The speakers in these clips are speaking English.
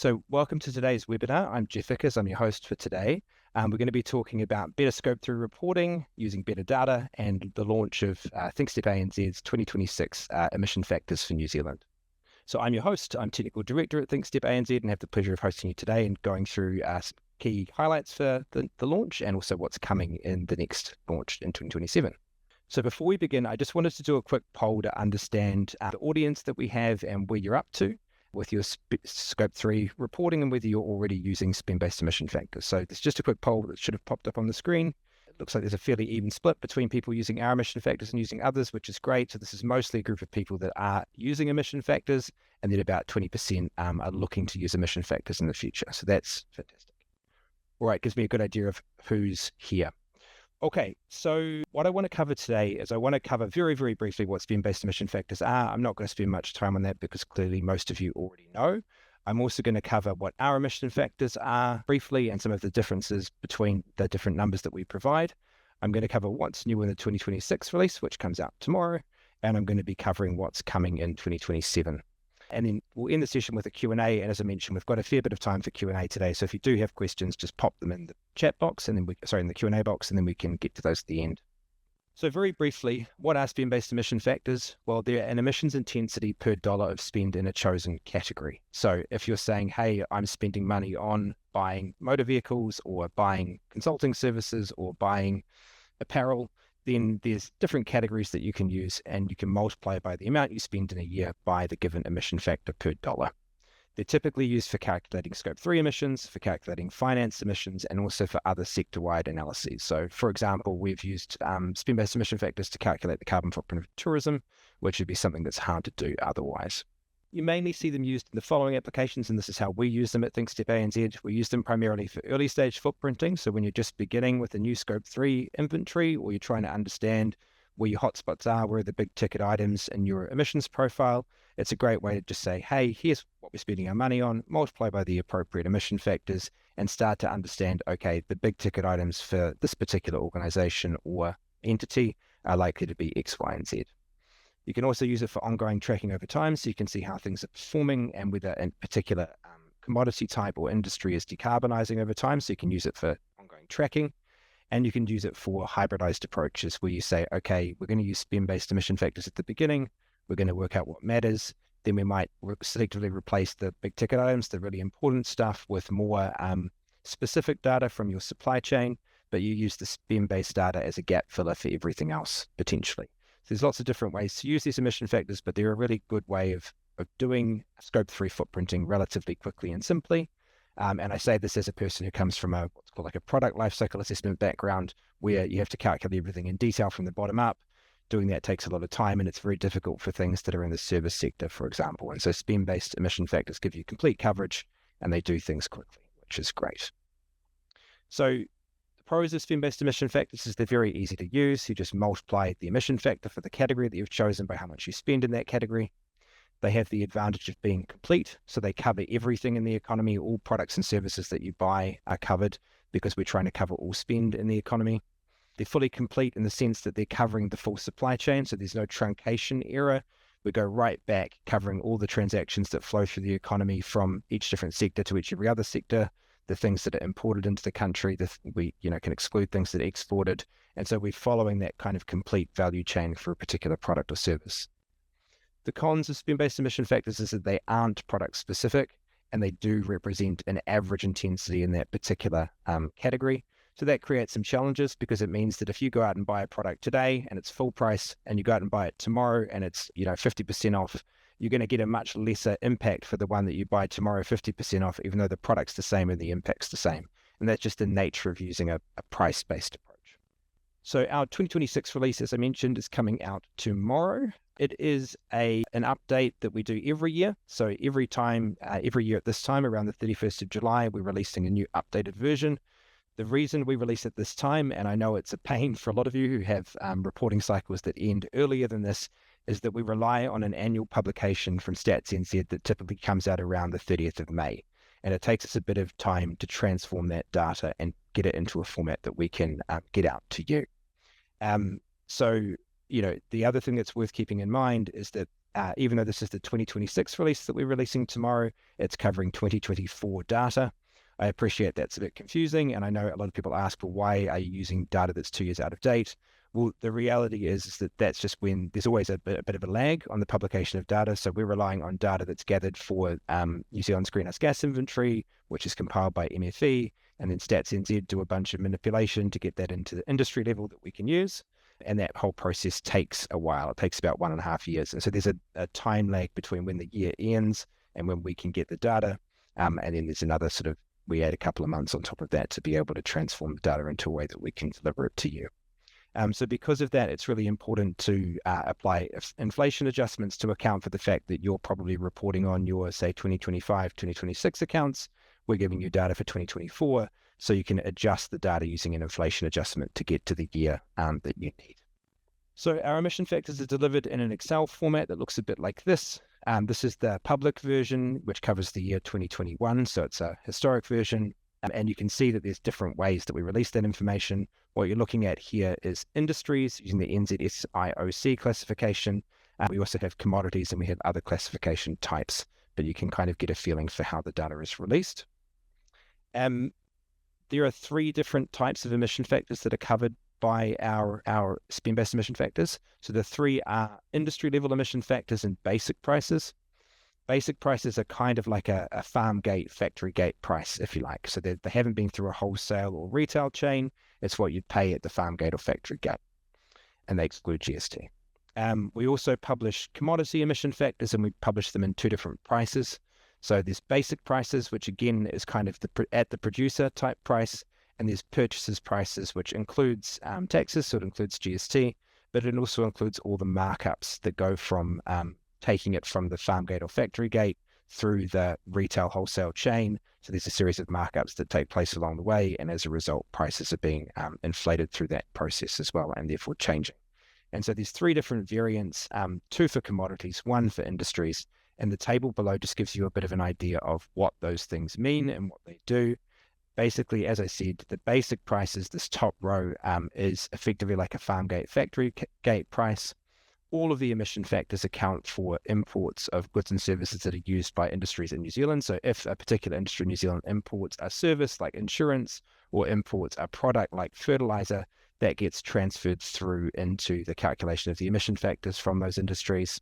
So welcome to today's webinar. I'm Jeff Vickers. I'm your host for today. We're going to be talking about better scope 3 reporting using better data and the launch of thinkstep-anz's 2026 emission factors for New Zealand. So I'm your host. I'm Technical Director at thinkstep-anz and have the pleasure of hosting you today and going through some key highlights for the launch and also what's coming in the next launch in 2027. So before we begin, I just wanted to do a quick poll to understand the audience that we have and where you're up to with your Scope 3 reporting and whether you're already using spend-based emission factors. So there's just a quick poll that should have popped up on the screen. It looks like there's a fairly even split between people using our emission factors and using others, which is great. So this is mostly a group of people that are using emission factors, and then about 20% are looking to use emission factors in the future. So that's fantastic. All right, gives me a good idea of who's here. Okay, so what I want to cover today is I want to cover very, very briefly what spend-based emission factors are. I'm not going to spend much time on that because clearly most of you already know. I'm also going to cover what our emission factors are briefly and some of the differences between the different numbers that we provide. I'm going to cover what's new in the 2026 release, which comes out tomorrow, and I'm going to be covering what's coming in 2027. And then we'll end the session with a Q&A. And as I mentioned, we've got a fair bit of time for Q&A today. So if you do have questions, just pop them in the chat box and then in the Q&A box, and then we can get to those at the end. So very briefly, what are spend-based emission factors? Well, they're an emissions intensity per dollar of spend in a chosen category. So if you're saying, hey, I'm spending money on buying motor vehicles or buying consulting services or buying apparel, then there's different categories that you can use, and you can multiply by the amount you spend in a year by the given emission factor per dollar. They're typically used for calculating Scope 3 emissions, for calculating finance emissions, and also for other sector-wide analyses. So, for example, we've used spend-based emission factors to calculate the carbon footprint of tourism, which would be something that's hard to do otherwise. You mainly see them used in the following applications, and this is how we use them at thinkstep-anz. We use them primarily for early stage footprinting. So when you're just beginning with a new Scope 3 inventory, or you're trying to understand where your hotspots are, where are the big ticket items in your emissions profile, it's a great way to just say, hey, here's what we're spending our money on, multiply by the appropriate emission factors, and start to understand, okay, the big ticket items for this particular organization or entity are likely to be X, Y, and Z. You can also use it for ongoing tracking over time, so you can see how things are performing and whether a particular commodity type or industry is decarbonizing over time, so you can use it for ongoing tracking. And you can use it for hybridized approaches where you say, okay, we're going to use spend-based emission factors at the beginning, we're going to work out what matters, then we might selectively replace the big ticket items, the really important stuff, with more specific data from your supply chain, but you use the spend-based data as a gap filler for everything else, potentially. There's lots of different ways to use these emission factors, but they're a really good way of doing Scope 3 footprinting relatively quickly and simply. And I say this as a person who comes from what's called like a product lifecycle assessment background, where you have to calculate everything in detail from the bottom up. Doing that takes a lot of time, and it's very difficult for things that are in the service sector, for example. And so spend-based emission factors give you complete coverage, and they do things quickly, which is great. So pros of spend-based emission factors is they're very easy to use. You just multiply the emission factor for the category that you've chosen by how much you spend in that category. They have the advantage of being complete, so they cover everything in the economy. All products and services that you buy are covered because we're trying to cover all spend in the economy. They're fully complete in the sense that they're covering the full supply chain, so there's no truncation error. We go right back covering all the transactions that flow through the economy from each different sector to every other sector. The things that are imported into the country, we can exclude things that are exported. And so we're following that kind of complete value chain for a particular product or service. The cons of spend-based emission factors is that they aren't product specific, and they do represent an average intensity in that particular category. So that creates some challenges, because it means that if you go out and buy a product today and it's full price, and you go out and buy it tomorrow and it's 50% off, you're going to get a much lesser impact for the one that you buy tomorrow 50% off, even though the product's the same and the impact's the same. And that's just the nature of using a price-based approach. So our 2026 release, as I mentioned, is coming out tomorrow. It is an update that we do every year. So every year at this time, around the 31st of July, we're releasing a new updated version. The reason we release it this time, and I know it's a pain for a lot of you who have reporting cycles that end earlier than this, is that we rely on an annual publication from Stats.nz that typically comes out around the 30th of May. And it takes us a bit of time to transform that data and get it into a format that we can get out to you. So the other thing that's worth keeping in mind is that even though this is the 2026 release that we're releasing tomorrow, it's covering 2024 data. I appreciate that's a bit confusing, and I know a lot of people ask, well, why are you using data that's 2 years out of date? Well, the reality is that that's just when there's always a bit of a lag on the publication of data. So we're relying on data that's gathered for New Zealand's greenhouse gas inventory, which is compiled by MFE, and then thinkstep-anz do a bunch of manipulation to get that into the industry level that we can use. And that whole process takes a while. It takes about 1.5 years. And so there's a time lag between when the year ends and when we can get the data. And then there's another we add a couple of months on top of that to be able to transform the data into a way that we can deliver it to you. So because of that, it's really important to apply inflation adjustments to account for the fact that you're probably reporting on your, say, 2025, 2026 accounts. We're giving you data for 2024, so you can adjust the data using an inflation adjustment to get to the year that you need. So our emission factors are delivered in an Excel format that looks a bit like this. This is the public version, which covers the year 2021. So it's a historic version. And you can see that there's different ways that we release that information. What you're looking at here is industries using the NZSIOC classification. We also have commodities and we have other classification types, but you can kind of get a feeling for how the data is released. There are 3 different types of emission factors that are covered by our spend-based emission factors. So the 3 are industry level emission factors and basic prices. Basic prices are kind of like a farm gate, factory gate price, if you like. So they haven't been through a wholesale or retail chain. It's what you'd pay at the farm gate or factory gate, and they exclude GST. We also publish commodity emission factors, and we publish them in 2 different prices. So there's basic prices, which again is kind of at the producer type price, and there's purchasers prices, which includes taxes, so it includes GST, but it also includes all the markups that go from taking it from the farm gate or factory gate through the retail wholesale chain. So there's a series of markups that take place along the way, and as a result, prices are being inflated through that process as well, and therefore changing. And so there's 3 different variants, 2 for commodities, 1 for industries, and the table below just gives you a bit of an idea of what those things mean and what they do. Basically, as I said, the basic prices, this top row is effectively like a farm gate, factory gate price. All of the emission factors account for imports of goods and services that are used by industries in New Zealand. So if a particular industry in New Zealand imports a service like insurance or imports a product like fertilizer, that gets transferred through into the calculation of the emission factors from those industries.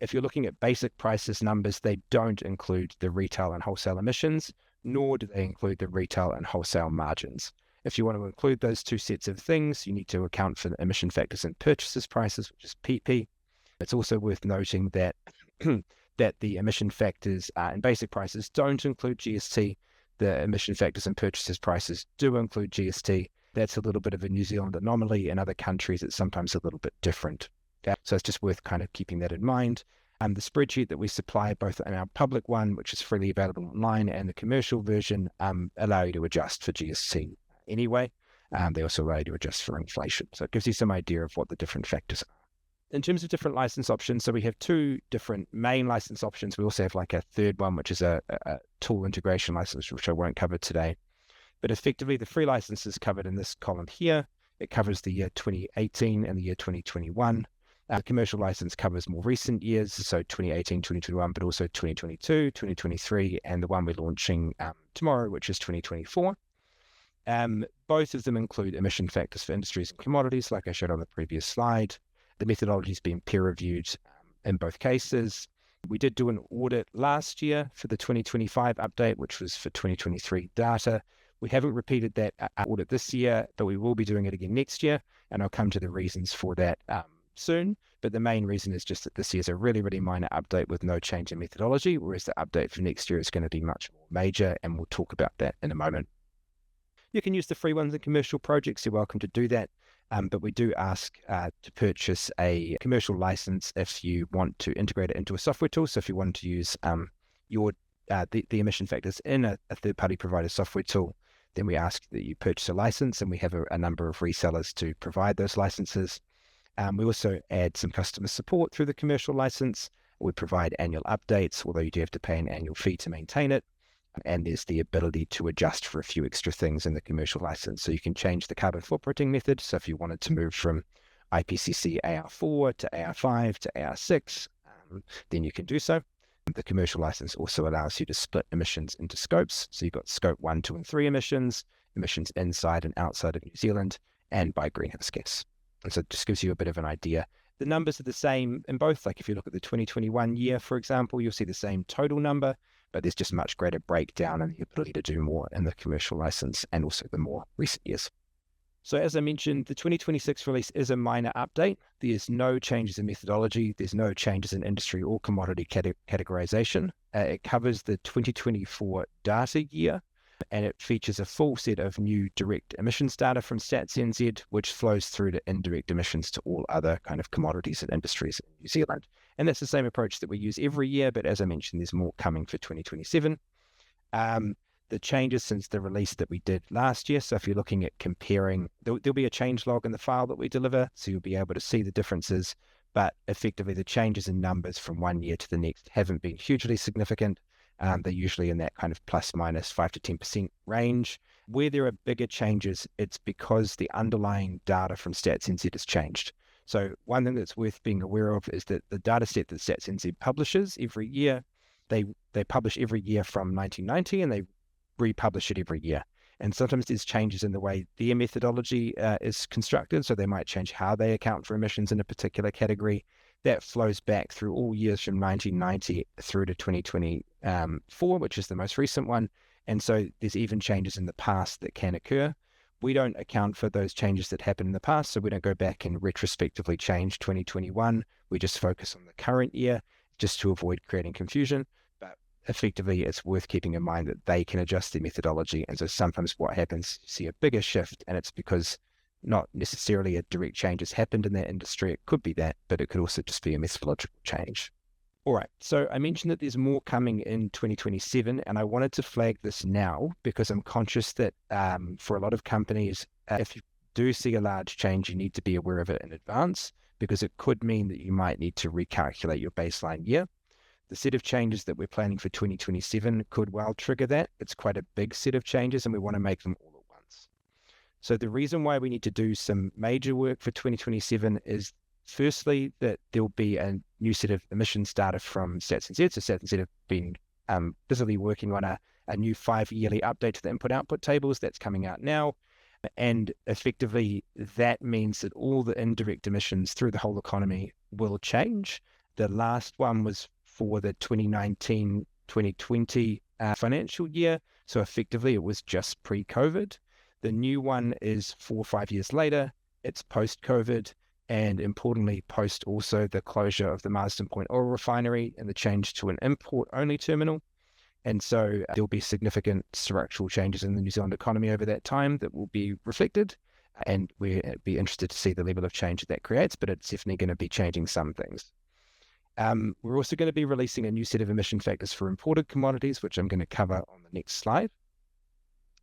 If you're looking at basic prices numbers, they don't include the retail and wholesale emissions, nor do they include the retail and wholesale margins. If you want to include those 2 sets of things, you need to account for the emission factors and purchasers prices, which is PP. It's also worth noting that that the emission factors and basic prices don't include GST. The emission factors and purchasers prices do include GST. That's a little bit of a New Zealand anomaly. In other countries, it's sometimes a little bit different. So it's just worth kind of keeping that in mind. The spreadsheet that we supply, both in our public one, which is freely available online, and the commercial version, allow you to adjust for GST anyway. They also allow you to adjust for inflation. So it gives you some idea of what the different factors are. In terms of different license options, so we have 2 different main license options. We also have like a third one, which is a tool integration license, which I won't cover today. But effectively, the free license is covered in this column here. It covers the year 2018 and the year 2021. Commercial license covers more recent years, so 2018, 2021, but also 2022, 2023, and the one we're launching tomorrow, which is 2024. Both of them include emission factors for industries and commodities, like I showed on the previous slide. The methodology has been peer-reviewed in both cases. We did do an audit last year for the 2025 update, which was for 2023 data. We haven't repeated that audit this year, but we will be doing it again next year, and I'll come to the reasons for that soon. But the main reason is just that this year's a really, really minor update with no change in methodology, whereas the update for next year is going to be much more major, and we'll talk about that in a moment. You can use the free ones in commercial projects. You're welcome to do that. But we do ask to purchase a commercial license if you want to integrate it into a software tool. So if you want to use the emission factors in a third-party provider software tool, then we ask that you purchase a license, and we have a number of resellers to provide those licenses. We also add some customer support through the commercial license. We provide annual updates, although you do have to pay an annual fee to maintain it. And there's the ability to adjust for a few extra things in the commercial license. So you can change the carbon footprinting method. So if you wanted to move from IPCC AR4 to AR5 to AR6, then you can do so. The commercial license also allows you to split emissions into scopes. So you've got scope 1, 2, and 3 emissions inside and outside of New Zealand, and by greenhouse gas. And so it just gives you a bit of an idea. The numbers are the same in both. Like if you look at the 2021 year, for example, you'll see the same total number, but there's just much greater breakdown and the ability to do more in the commercial license and also the more recent years. So as I mentioned, the 2026 release is a minor update. There's no changes in methodology. There's no changes in industry or commodity categorization. It covers the 2024 data year, and it features a full set of new direct emissions data from stats.nz, which flows through to indirect emissions to all other kind of commodities and industries in New Zealand. And that's the same approach that we use every year, but as I mentioned, there's more coming for 2027. The changes since the release that we did last year. So if you're looking at comparing, there'll be a change log in the file that we deliver, so you'll be able to see the differences, but effectively the changes in numbers from one year to the next haven't been hugely significant. They're usually in that kind of plus minus 5 to 10% range. Where there are bigger changes, it's because the underlying data from stats.nz has changed. So one thing that's worth being aware of is that the data set that stats.nz publishes every year, they publish every year from 1990, and they republish it every year. And sometimes there's changes in the way their methodology is constructed. So they might change how they account for emissions in a particular category. That flows back through all years from 1990 through to 2024, which is the most recent one. And so there's even changes in the past that can occur. We don't account for those changes that happened in the past, so we don't go back and retrospectively change 2021. We just focus on the current year just to avoid creating confusion. Effectively, it's worth keeping in mind that they can adjust their methodology. And so sometimes what happens, you see a bigger shift, and it's because not necessarily a direct change has happened in that industry. It could be that, but it could also just be a methodological change. All right, so I mentioned that there's more coming in 2027, and I wanted to flag this now because I'm conscious that for a lot of companies, if you do see a large change, you need to be aware of it in advance, because it could mean that you might need to recalculate your baseline year. The set of changes that we're planning for 2027 could well trigger that. It's quite a big set of changes, and we want to make them all at once. So the reason why we need to do some major work for 2027 is firstly that there'll be a new set of emissions data from stats.nz. So stats.nz have been busily working on a new 5-yearly update to the input-output tables that's coming out now. And effectively, that means that all the indirect emissions through the whole economy will change. The last one was for the 2019-2020 financial year. So effectively, it was just pre-COVID. The new one is 4 or 5 years later. It's post-COVID, and importantly, post also the closure of the Marsden Point oil refinery and the change to an import-only terminal. And so there'll be significant structural changes in the New Zealand economy over that time that will be reflected. And we'll be interested to see the level of change that creates, but it's definitely going to be changing some things. We're also going to be releasing a new set of emission factors for imported commodities, which I'm going to cover on the next slide.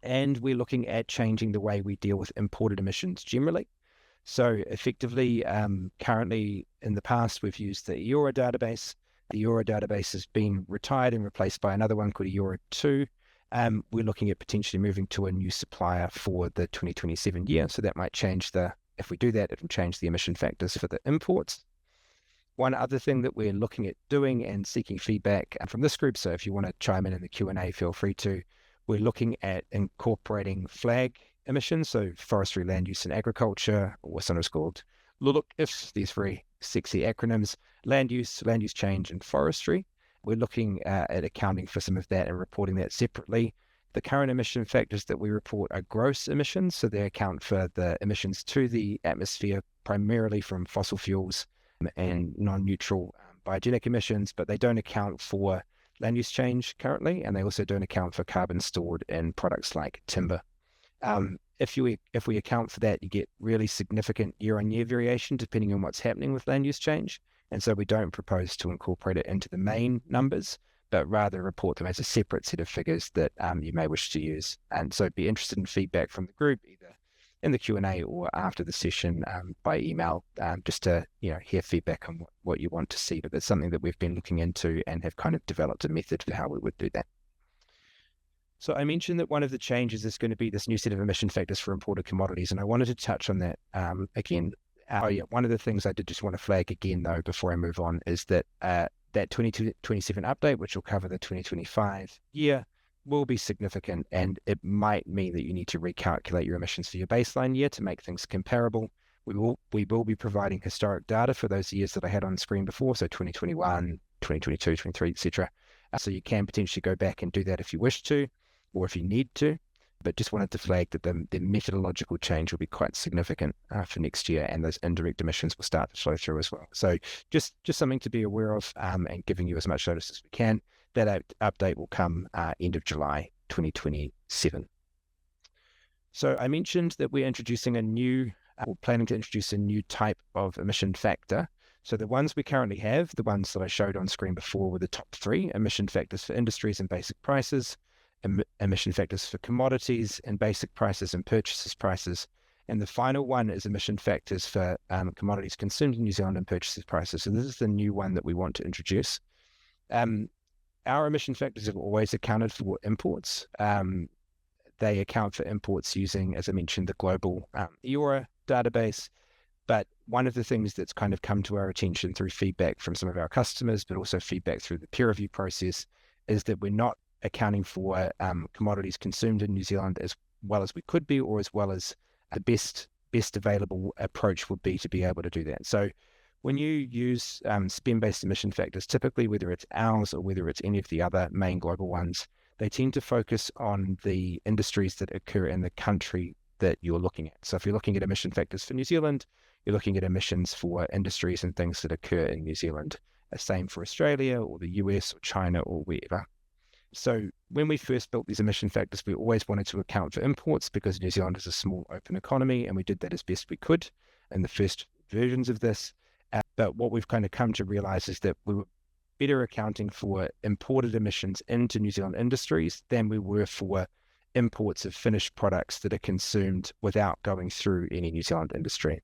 And we're looking at changing the way we deal with imported emissions generally. So effectively, currently in the past, we've used the EORA database. The EORA database has been retired and replaced by another one called EORA 2. We're looking at potentially moving to a new supplier for the 2027 year. So that might change if we do that, it'll change the emission factors for the imports. One other thing that we're looking at doing and seeking feedback from this group, so if you want to chime in the Q&A, feel free to, we're looking at incorporating flag emissions, so forestry, land use and agriculture, or sometimes called LULUCs, these very sexy acronyms, land use change and forestry. We're looking at accounting for some of that and reporting that separately. The current emission factors that we report are gross emissions, so they account for the emissions to the atmosphere primarily from fossil fuels and non-neutral biogenic emissions, but they don't account for land use change currently, and they also don't account for carbon stored in products like timber. If we account for that, you get really significant year-on-year variation depending on what's happening with land use change, and so we don't propose to incorporate it into the main numbers, but rather report them as a separate set of figures that you may wish to use. And so be interested in feedback from the group, either in the Q&A or after the session by email, just to hear feedback on what you want to see. But that's something that we've been looking into and have kind of developed a method for how we would do that. So I mentioned that one of the changes is going to be this new set of emission factors for imported commodities, and I wanted to touch on that again. One of the things I did just want to flag again, though, before I move on, is that that 2027 update, which will cover the 2025 year, will be significant, and it might mean that you need to recalculate your emissions for your baseline year to make things comparable. We will be providing historic data for those years that I had on screen before, so 2021, 2022, 23, etc. So you can potentially go back and do that if you wish to, or if you need to. But just wanted to flag that the methodological change will be quite significant for next year, and those indirect emissions will start to flow through as well. So just something to be aware of, and giving you as much notice as we can. That update will come end of July 2027. So I mentioned that we're introducing or planning to introduce a new type of emission factor. So the ones we currently have, the ones that I showed on screen before, were the top 3 emission factors for industries and basic prices, emission factors for commodities and basic prices and purchases prices. And the final one is emission factors for commodities consumed in New Zealand and purchases prices. So this is the new one that we want to introduce. Our emission factors have always accounted for imports. They account for imports using, as I mentioned, the global EORA database. But one of the things that's kind of come to our attention through feedback from some of our customers, but also feedback through the peer review process, is that we're not accounting for commodities consumed in New Zealand as well as we could be, or as well as the best available approach would be to be able to do that. So when you use spend-based emission factors, typically whether it's ours or whether it's any of the other main global ones, they tend to focus on the industries that occur in the country that you're looking at. So if you're looking at emission factors for New Zealand, you're looking at emissions for industries and things that occur in New Zealand. The same for Australia or the US or China or wherever. So when we first built these emission factors, we always wanted to account for imports because New Zealand is a small open economy, and we did that as best we could in the first versions of this. But what we've kind of come to realize is that we were better accounting for imported emissions into New Zealand industries than we were for imports of finished products that are consumed without going through any New Zealand industry.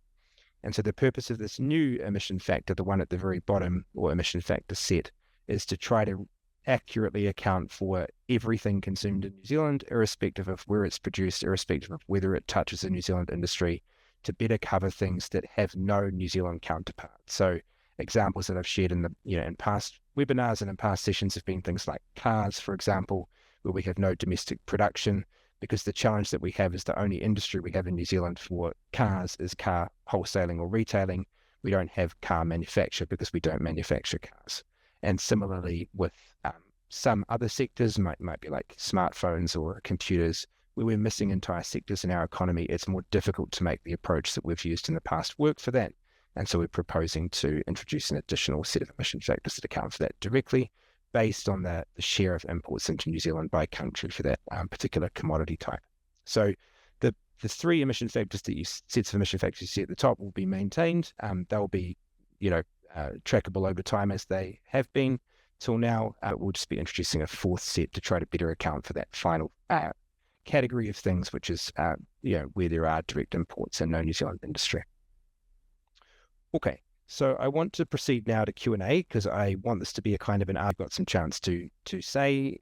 And so the purpose of this new emission factor, the one at the very bottom, or emission factor set, is to try to accurately account for everything consumed in New Zealand, irrespective of where it's produced, irrespective of whether it touches the New Zealand industry, to better cover things that have no New Zealand counterpart. So examples that I've shared in past webinars and in past sessions have been things like cars, for example, where we have no domestic production, because the challenge that we have is the only industry we have in New Zealand for cars is car wholesaling or retailing. We don't have car manufacture because we don't manufacture cars. And similarly with some other sectors, might be like smartphones or computers, where we're missing entire sectors in our economy, it's more difficult to make the approach that we've used in the past work for that. And so we're proposing to introduce an additional set of emission factors that account for that directly, based on the share of imports into New Zealand by country for that particular commodity type. So the 3 emission factors sets of emission factors you see at the top will be maintained. They'll be, trackable over time as they have been till now. We'll just be introducing a 4th set to try to better account for that final category of things, which is where there are direct imports and no New Zealand industry. Okay, so I want to proceed now to Q&A, because I want this to be a kind of I've got some chance to say,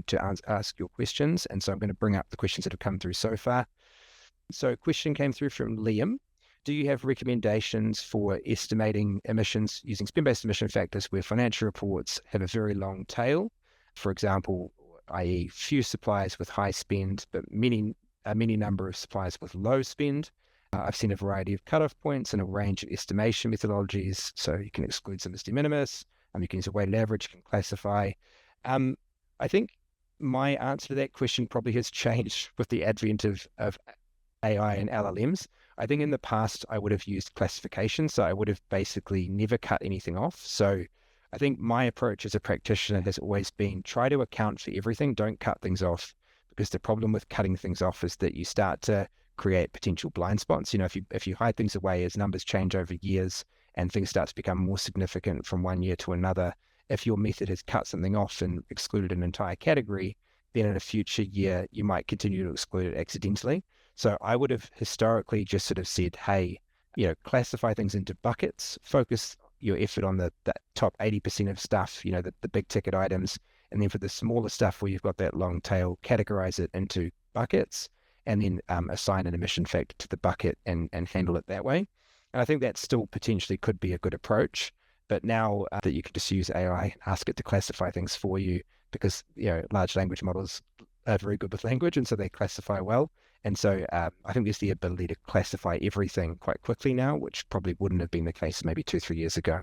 to ask your questions. And so I'm going to bring up the questions that have come through so far. So a question came through from Liam. Do you have recommendations for estimating emissions using spend-based emission factors where financial reports have a very long tail? For example, i.e. few suppliers with high spend, but many number of suppliers with low spend. I've seen a variety of cutoff points and a range of estimation methodologies. So you can exclude some as de minimis, you can use a weighted average, you can classify. I think my answer to that question probably has changed with the advent of AI and LLMs. I think in the past I would have used classification, so I would have basically never cut anything off. So I think my approach as a practitioner has always been try to account for everything, don't cut things off, because the problem with cutting things off is that you start to create potential blind spots. If you hide things away as numbers change over years and things start to become more significant from one year to another, if your method has cut something off and excluded an entire category, then in a future year you might continue to exclude it accidentally. So I would have historically just sort of said, hey, classify things into buckets, focus your effort on the top 80% of stuff, the big ticket items. And then for the smaller stuff where you've got that long tail, categorize it into buckets and then assign an emission factor to the bucket and handle it that way. And I think that still potentially could be a good approach. But now that you can just use AI, ask it to classify things for you, because large language models are very good with language, and so they classify well. And so I think there's the ability to classify everything quite quickly now, which probably wouldn't have been the case maybe 2-3 years ago.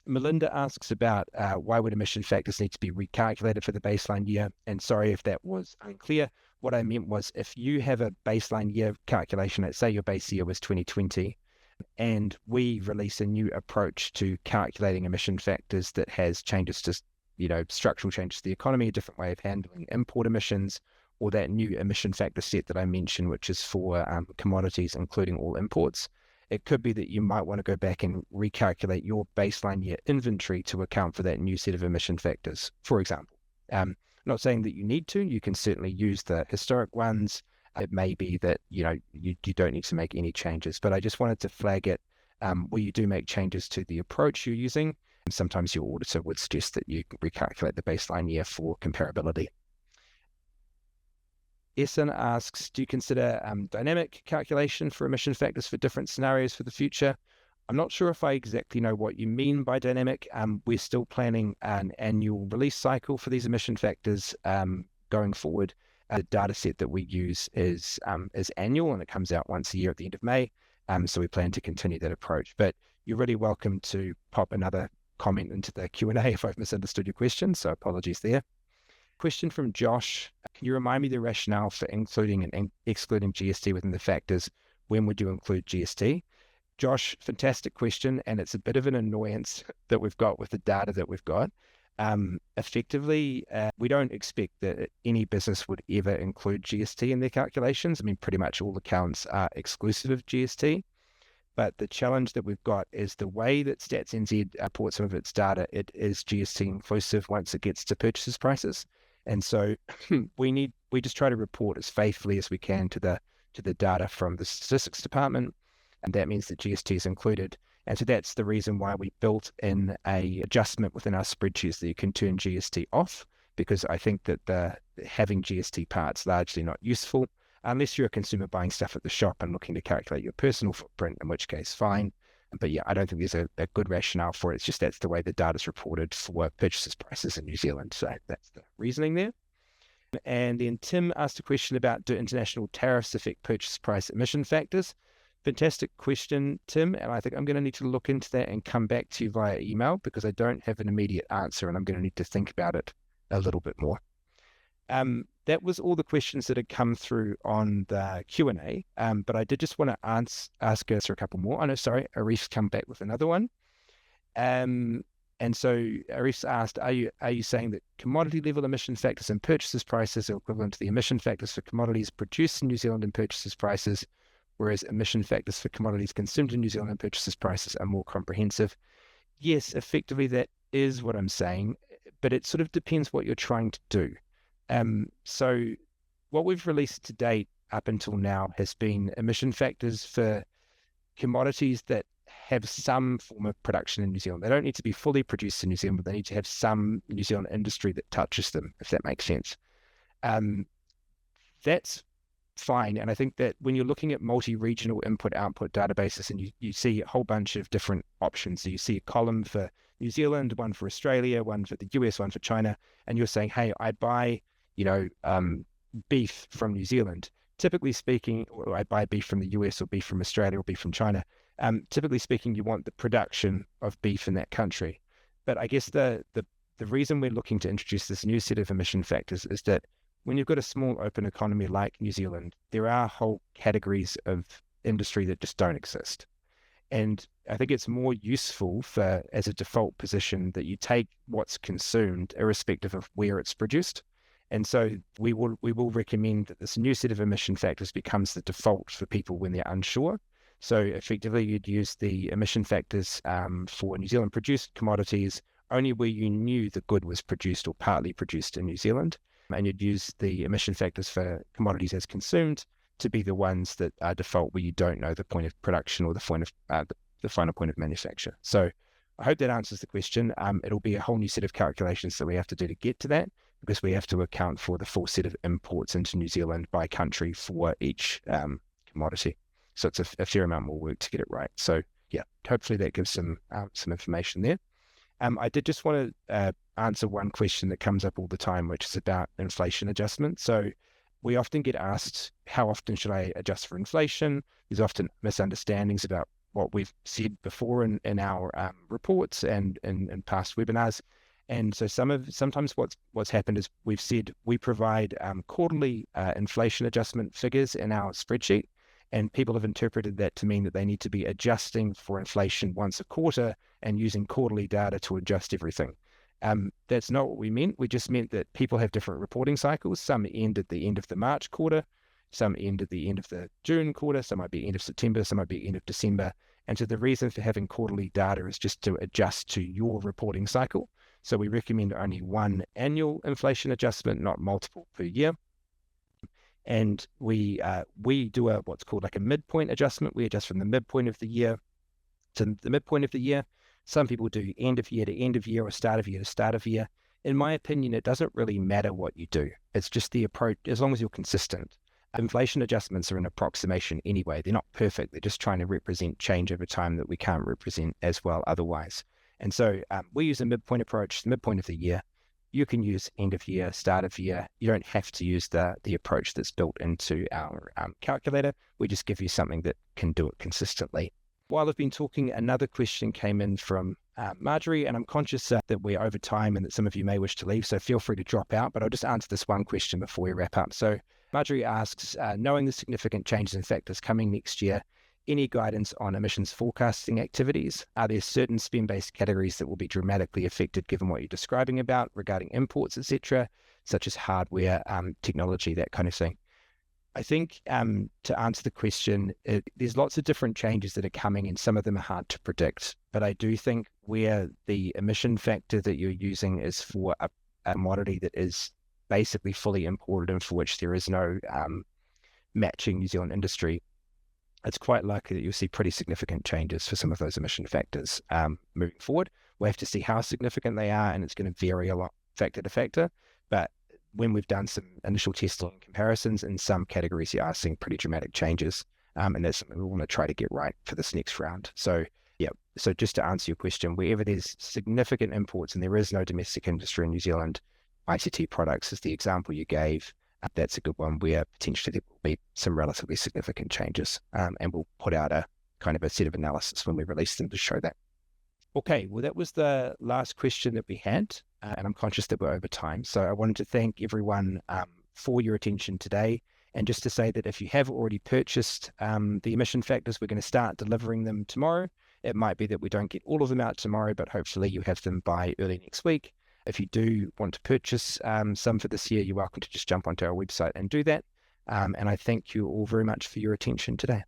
Melinda asks about why would emission factors need to be recalculated for the baseline year? And sorry if that was unclear. What I meant was, if you have a baseline year calculation, let's say your base year was 2020, and we release a new approach to calculating emission factors that has changes to, structural changes to the economy, a different way of handling import emissions, or that new emission factor set that I mentioned, which is for commodities, including all imports. It could be that you might want to go back and recalculate your baseline year inventory to account for that new set of emission factors, for example. Not saying that you need to. You can certainly use the historic ones. It may be that you don't need to make any changes, but I just wanted to flag it where you do make changes to the approach you're using. Sometimes your auditor would suggest that you recalculate the baseline year for comparability. Essen asks, do you consider dynamic calculation for emission factors for different scenarios for the future? I'm not sure if I exactly know what you mean by dynamic. We're still planning an annual release cycle for these emission factors going forward. The data set that we use is annual, and it comes out once a year at the end of May. So we plan to continue that approach. But you're really welcome to pop another comment into the Q&A if I've misunderstood your question. So apologies there. Question from Josh. Can you remind me the rationale for including and excluding GST within the factors? When would you include GST? Josh, fantastic question. And it's a bit of an annoyance that we've got with the data that we've got. Effectively, we don't expect that any business would ever include GST in their calculations. I mean, pretty much all accounts are exclusive of GST. But the challenge that we've got is the way that Stats.nz reports some of its data, it is GST inclusive once it gets to purchases prices. And so we just try to report as faithfully as we can to the data from the statistics department, and that means that GST is included. And so that's the reason why we built in a adjustment within our spreadsheets that you can turn GST off, because I think that having GST part's largely not useful unless you're a consumer buying stuff at the shop and looking to calculate your personal footprint, in which case fine. But yeah, I don't think there's a good rationale for it. It's just that's the way the data is reported for purchases prices in New Zealand. So that's the reasoning there. And then Tim asked a question about, do international tariffs affect purchase price emission factors? Fantastic question, Tim. And I think I'm going to need to look into that and come back to you via email, because I don't have an immediate answer and I'm going to need to think about it a little bit more. That was all the questions that had come through on the Q&A, but I did just want to ask us a couple more. Oh, no, sorry, Arif's come back with another one. And so Arif's asked, are you saying that commodity level emission factors and purchases prices are equivalent to the emission factors for commodities produced in New Zealand and purchases prices, whereas emission factors for commodities consumed in New Zealand and purchases prices are more comprehensive? Yes, effectively that is what I'm saying, but it sort of depends what you're trying to do. So what we've released to date up until now has been emission factors for commodities that have some form of production in New Zealand. They don't need to be fully produced in New Zealand, but they need to have some New Zealand industry that touches them, if that makes sense. That's fine. And I think that when you're looking at multi-regional input-output databases and you see a whole bunch of different options, so you see a column for New Zealand, one for Australia, one for the US, one for China, and you're saying, hey, I buy beef from New Zealand. Typically speaking, or I buy beef from the US or beef from Australia or beef from China. Typically speaking, you want the production of beef in that country. But I guess the reason we're looking to introduce this new set of emission factors is that when you've got a small open economy like New Zealand, there are whole categories of industry that just don't exist. And I think it's more useful as a default position that you take what's consumed irrespective of where it's produced. And so we will recommend that this new set of emission factors becomes the default for people when they're unsure. So effectively, you'd use the emission factors for New Zealand produced commodities only where you knew the good was produced or partly produced in New Zealand. And you'd use the emission factors for commodities as consumed to be the ones that are default where you don't know the point of production or the point of the final point of manufacture. So I hope that answers the question. It'll be a whole new set of calculations that we have to do to get to that, because we have to account for the full set of imports into New Zealand by country for each commodity. So it's a fair amount more work to get it right. So yeah, hopefully that gives some information there. I did just want to answer one question that comes up all the time, which is about inflation adjustment. So we often get asked, how often should I adjust for inflation? There's often misunderstandings about what we've said before in our reports and in past webinars. And so sometimes what's happened is we've said we provide quarterly inflation adjustment figures in our spreadsheet, and people have interpreted that to mean that they need to be adjusting for inflation once a quarter and using quarterly data to adjust everything. That's not what we meant. We just meant that people have different reporting cycles. Some end at the end of the March quarter, some end at the end of the June quarter, some might be end of September, some might be end of December. And so the reason for having quarterly data is just to adjust to your reporting cycle. So we recommend only one annual inflation adjustment, not multiple per year. And we do what's called like a midpoint adjustment. We adjust from the midpoint of the year to the midpoint of the year. Some people do end of year to end of year or start of year to start of year. In my opinion, it doesn't really matter what you do. It's just the approach, as long as you're consistent. Inflation adjustments are an approximation anyway. They're not perfect. They're just trying to represent change over time that we can't represent as well otherwise. And so we use a midpoint approach, the midpoint of the year. You can use end of year, start of year. You don't have to use the approach that's built into our calculator. We just give you something that can do it consistently. While I've been talking, another question came in from Marjorie, and I'm conscious that we're over time and that some of you may wish to leave, so feel free to drop out, but I'll just answer this one question before we wrap up. So Marjorie asks, knowing the significant changes in factors coming next year, any guidance on emissions forecasting activities? Are there certain spend-based categories that will be dramatically affected given what you're describing about regarding imports, etc., such as hardware, technology, that kind of thing? I think to answer the question, there's lots of different changes that are coming and some of them are hard to predict. But I do think where the emission factor that you're using is for a commodity that is basically fully imported and for which there is no matching New Zealand industry, it's quite likely that you'll see pretty significant changes for some of those emission factors moving forward. We'll have to see how significant they are, and it's going to vary a lot factor to factor. But when we've done some initial testing and comparisons, in some categories you are seeing pretty dramatic changes, and that's something we want to try to get right for this next round. So yeah, so just to answer your question, wherever there's significant imports and there is no domestic industry in New Zealand, ICT products is the example you gave. That's a good one where potentially there will be some relatively significant changes, and we'll put out a kind of a set of analysis when we release them to show that. Okay, well, that was the last question that we had, and I'm conscious that we're over time. So I wanted to thank everyone for your attention today, and just to say that if you have already purchased the emission factors, we're going to start delivering them tomorrow. It might be that we don't get all of them out tomorrow, but hopefully you have them by early next week. If you do want to purchase some for this year, you're welcome to just jump onto our website and do that. And I thank you all very much for your attention today.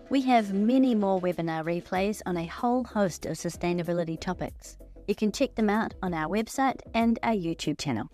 We have many more webinar replays on a whole host of sustainability topics. You can check them out on our website and our YouTube channel.